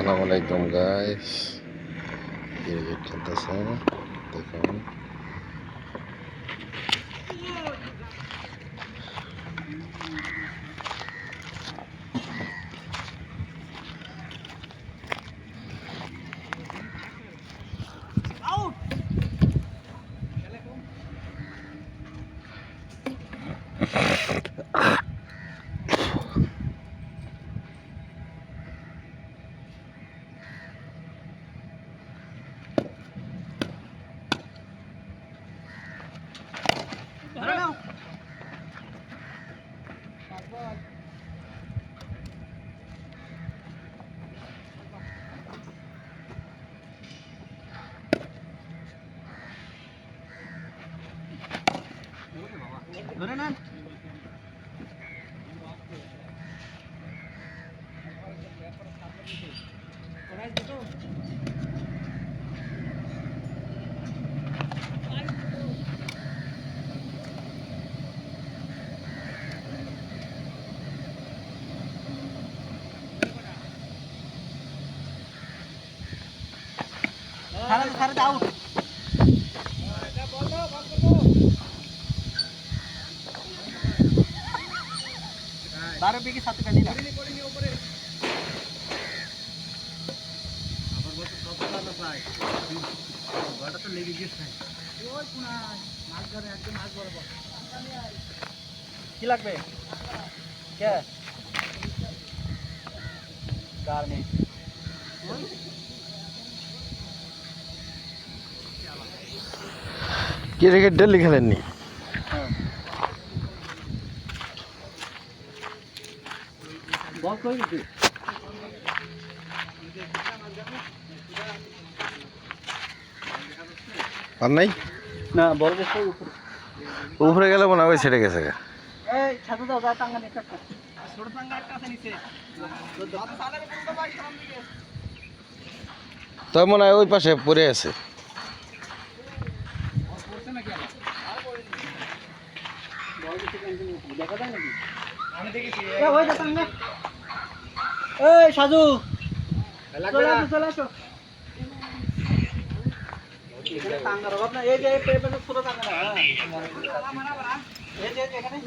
আসসালামু আলাইকুম guys, cricket খেলতেছে দেখুন। ধরে নেন। সারা আউট। बारह रुपये की 7 करनी ना। तो लेके কি লাগবে? কে গার্মেন্ট ক্রিকেট ডেলি খেলেননি? বল কই গেছে? আর নাই না বল গেছে উপরে। উপরে গেলে মনে হয় ছেড়ে গেছে। এই ছাতু দাও, যা টাঙ্গা নিয়ে একটা ছোট টাঙ্গা একটা আছে নিচে। তো মনে হয় ওই পাশে পড়ে আছে। দেখা যায় নাকি? আমি দেখেছি। ওই যে টাঙ্গা। এই সাজু চলে আসো। টাঙ্গার অভাব না। এই যে ছোট টাঙ্গা না। এই যে এখানে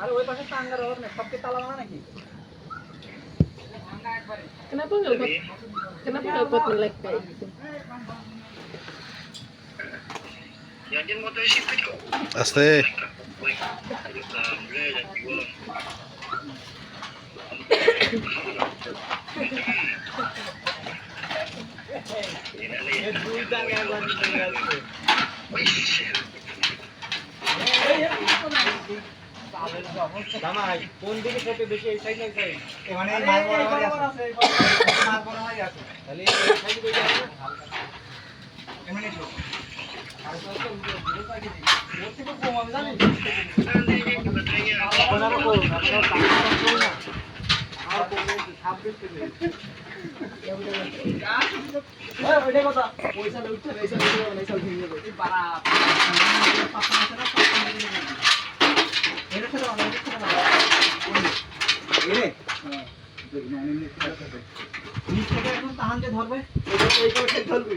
আর ওই পাশে টাঙ্গার অভাব না। সবকে তালা মারা নাকি? Kenapa nggak buat melek kayak gitu? আস্তে কোন দিকে খেতে বেশি? এই সাইড না এই সাইড? মানে মাছ বরাবরই আছে। মাছ বরাবরই আছে। তাহলে এই সাইড কইতে আছে এমনি তো। আর তো তো ভিডিও কাটি দিই। ওর থেকে কম আমি জানি। আপনারা কো আপনারা টাকা কম না। আর কোন 26 থেকে। ওই ওইটা কথা। পয়সা লউছ পয়সা ভেঙে যাবে। এই পারা পাঁচটা মাসের এর সাথে অনেক কিছু না। এরে হ্যাঁ দেখুন আমি নিচে এখন তাহানকে ধরবে। এই করে ধরবে।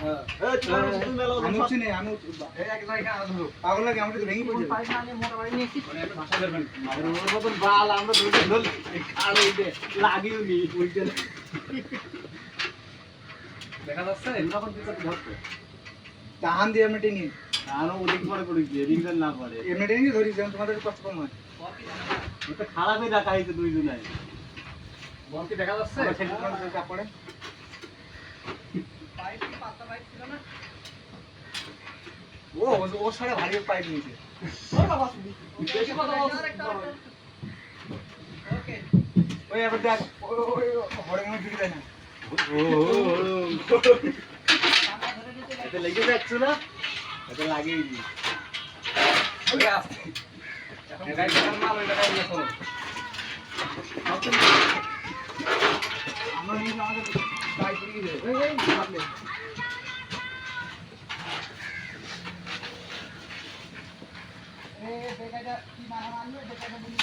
হ্যাঁ এই চল শুন মেলা আমি উঠছি না। আমি এই এক জায়গা ধরো পাগল লাগে। আমরা তো ভেঙে পড়ছি। পাইপ না নিয়ে মোটা বাড়ি নিয়েছি। ভাষা ধরবেন আমাদের ওর মতন বাল আমরা ধরে ধর আর ওই যে লাগিও নি ওইটা দেখা যাচ্ছে। এরকম কিছু ধরতে তাহান দিয়ে আমি টেনি আরো ওদিক পরে পড়ে গিয়ে রিংজার না পড়ে এমনি টেনি ধরি যেন তোমাদের কষ্ট কম হয়। এটা খারাপই রাখা হয়েছে দুইজনে। বল কি দেখা যাচ্ছে? ছেলে তোমাদের চাপ পড়ে। পাইপ কি পাতা পাইপ ছিল না? ও সারা ভারী পাইপ নিয়েছে। ও বাবা বেশি কথা বলছ। ওকে ওই আবার দেখ ওই হড়ে মনে ঢুকে যায় না। এটা লেগে যাচ্ছে না? এটা লাগিয়ে দি। ওকে আসছে। এখন গাইড মাল এটা গাইড না করো। আমরা নিয়ে আমাদের গাইড দিয়ে দেব। এই ভাবলে এই বেগাইটা কি মানা মানলো? বেগাইটা বলি